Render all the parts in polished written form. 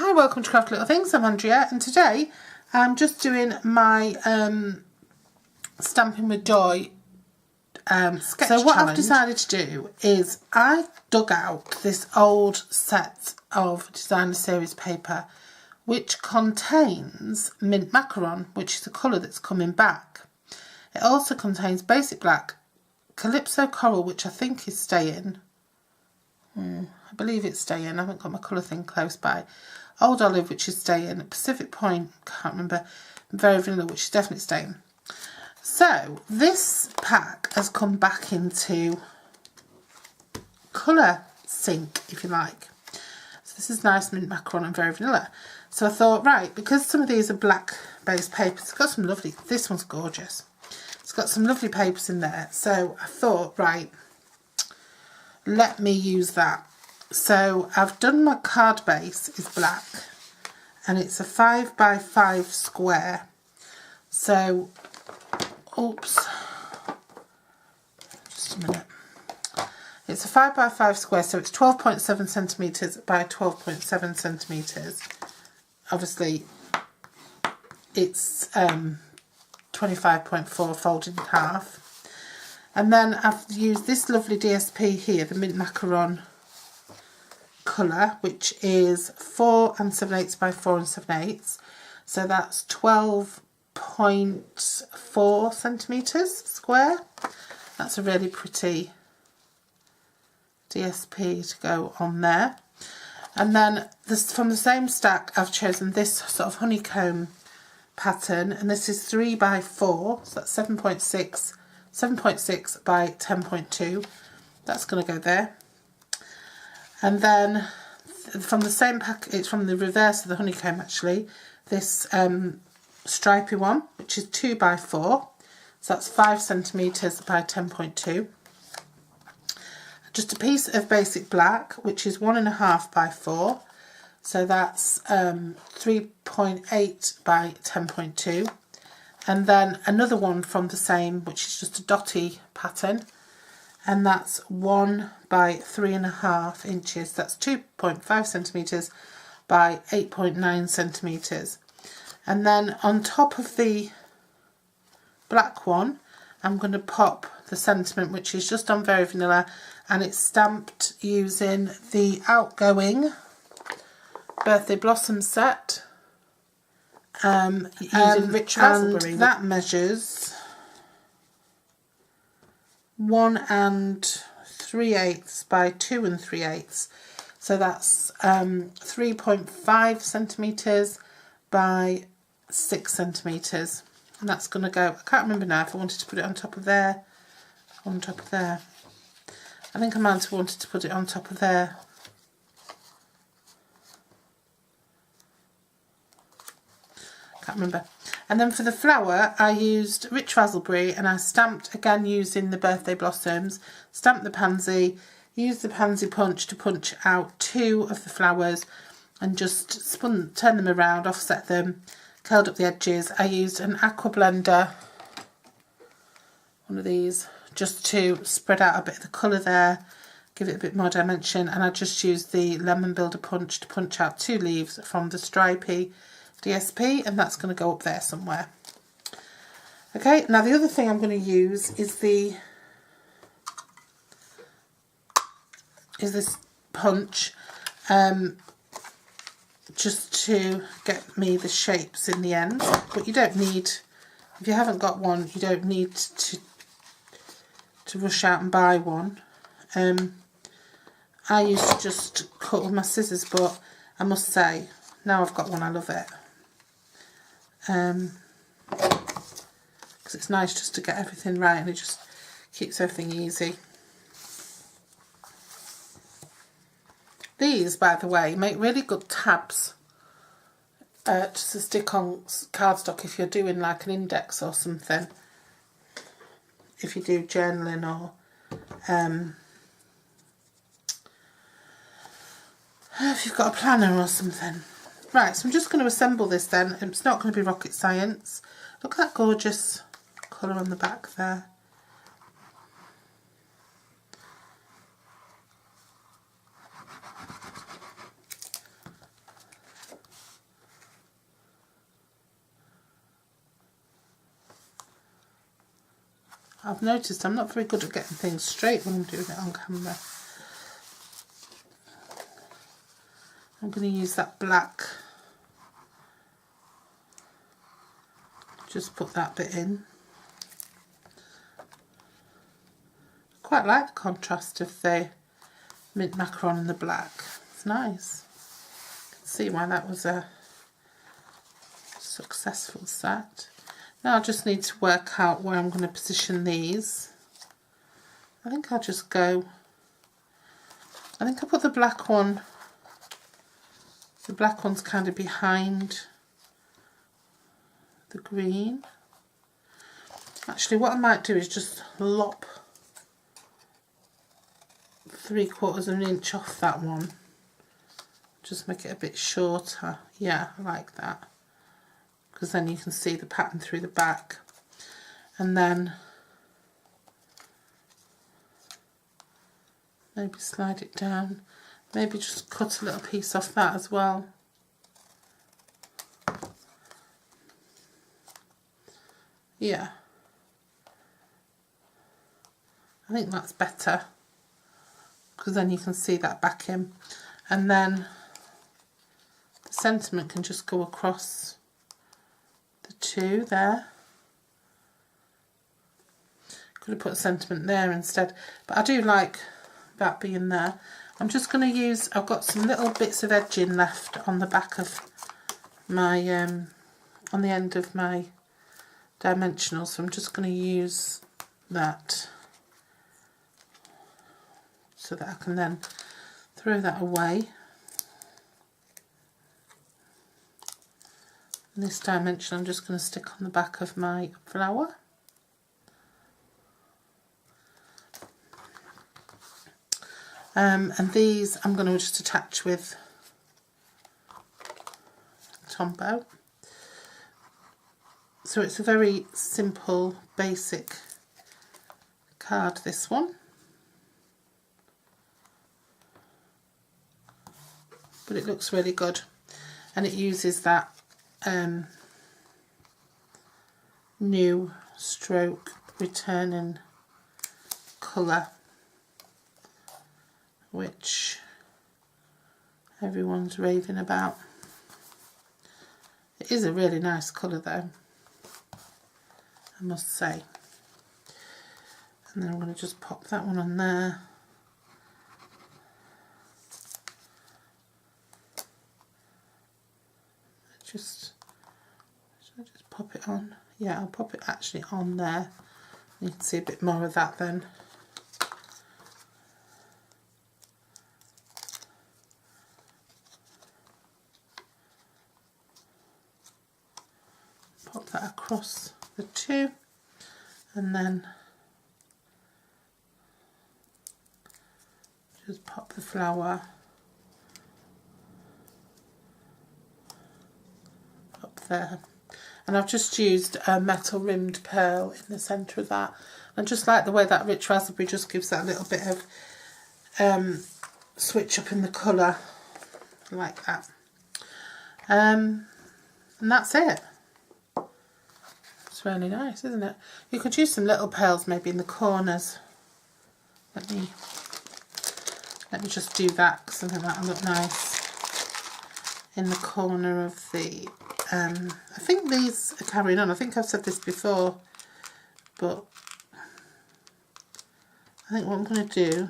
Hi, welcome to Craft Little Things. I'm Andrea, and today I'm just doing my Stamping with Joy sketch So what challenge. I've decided to do is I dug out this old set of Designer Series paper which contains mint macaron, which is a colour that's coming back. It also contains basic black, Calypso coral, which I think is staying. I believe it's staying. I haven't got my colour thing close by. Old olive, which is staying. Pacific Point, can't remember. Very vanilla, which is definitely staying. So this pack has come back into colour sync, if you like. So this is nice mint macaron and very vanilla. So I thought, right, because some of these are black based papers, it's got some lovely, this one's gorgeous. It's got some lovely papers in there. So I thought, right, let me use that. So I've done my card base is black and it's a 5x5 square. So, oops, just a minute. It's a 5x5 square, so it's 12.7 centimetres by 12.7 centimetres. Obviously, it's 25.4 folded in half. And then I've used this lovely DSP here, the mint macaron colour, which is 4 7/8 by 4 7/8. So that's 12.4 centimetres square. That's a really pretty DSP to go on there. And then this, from the same stack, I've chosen this sort of honeycomb pattern, and this is 3x4, so that's 7.6 by 10.2. That's going to go there. And then from the same pack, it's from the reverse of the honeycomb actually, this stripy one, which is 2x4, so that's 5 centimetres by 10.2. Just a piece of basic black, which is 1.5 by 4, so that's 3.8 by 10.2. And then another one from the same, which is just a dotty pattern, and that's 1 by 3.5 inches. That's 2.5 centimetres by 8.9 centimetres. And then on top of the black one, I'm going to pop the sentiment, which is just on Very Vanilla, and it's stamped using the Outgoing Birthday Blossom set. Using rich raspberry. And that measures 1 3/8 by 2 3/8. So that's 3.5 centimetres by 6 centimetres. And that's going to go, I can't remember now if I wanted to put it on top of there, on top of there. I think I might have wanted to put it on top of there. Can't remember. And then for the flower, I used rich raspberry, and I stamped again using the birthday blossoms, stamped the pansy, used the pansy punch to punch out 2 of the flowers, and just turn them around, offset them, curled up the edges. I used an aqua blender, one of these, just to spread out a bit of the colour there, give it a bit more dimension, and I just used the lemon builder punch to punch out 2 leaves from the stripy DSP, and that's going to go up there somewhere. Okay, now the other thing I'm going to use is this punch, just to get me the shapes in the end. But you don't need, if you haven't got one, you don't need to rush out and buy one. I used to just cut with my scissors, but I must say, now I've got one, I love it. Because it's nice just to get everything right, and it just keeps everything easy. These, by the way, make really good tabs just to stick on cardstock if you're doing like an index or something. If you do journaling or if you've got a planner or something. Right, so I'm just going to assemble this then. It's not going to be rocket science. Look at that gorgeous colour on the back there. I've noticed I'm not very good at getting things straight when I'm doing it on camera. I'm going to use that black. Just put that bit in. Quite like the contrast of the mint macaron and the black. It's nice. You can see why that was a successful set. Now I just need to work out where I'm going to position these. I think I'll just go, I think I'll put the black one, the black one's kind of behind the green. Actually what I might do is just lop 3/4 of an inch off that one. Just make it a bit shorter. Yeah, I like that. Because then you can see the pattern through the back. And then maybe slide it down. Maybe just cut a little piece off that as well. Yeah. I think that's better. Because then you can see that backing. And then the sentiment can just go across the two there. Could have put a sentiment there instead, but I do like that being there. I'm just going to use, I've got some little bits of edging left on the back of my, on the end of my dimensional, so I'm just going to use that so that I can then throw that away. And this dimension I'm just going to stick on the back of my flower. And these I'm going to just attach with Tombow. So it's a very simple, basic card, this one. But it looks really good. And it uses that new stroke returning colour, which everyone's raving about. It is a really nice colour though, I must say. And then I'm going to just pop that one on there. Should I just pop it on? Yeah, I'll pop it actually on there. You can see a bit more of that then. Pop that across the two, and then just pop the flower up there. And I've just used a metal rimmed pearl in the centre of that. And just like the way that rich raspberry just gives that little bit of switch up in the colour, like that. And that's it. It's really nice, isn't it? You could use some little pearls maybe in the corners. Let me just do that because I think that'll look nice in the corner of the. I think these are carrying on. I think I've said this before, but I think what I'm going to do,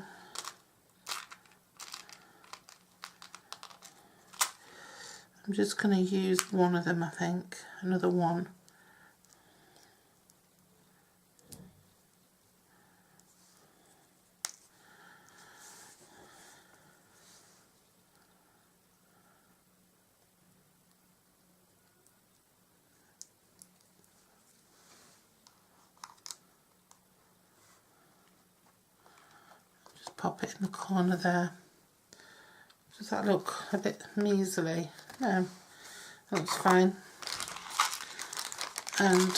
I'm just going to use one of them, I think, another one. Pop it in the corner there. Does that look a bit measly? No, that looks fine. And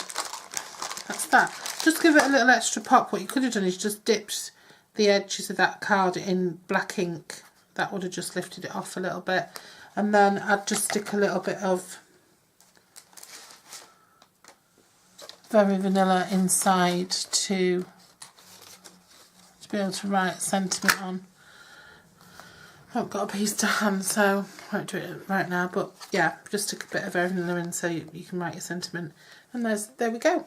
that's that. Just give it a little extra pop. What you could have done is just dipped the edges of that card in black ink. That would have just lifted it off a little bit. And then I'd just stick a little bit of very vanilla inside to be able to write sentiment on. I haven't got a piece to hand, so I won't do it right now, but yeah, just stick a bit of very vanilla in so you can write your sentiment. And there we go.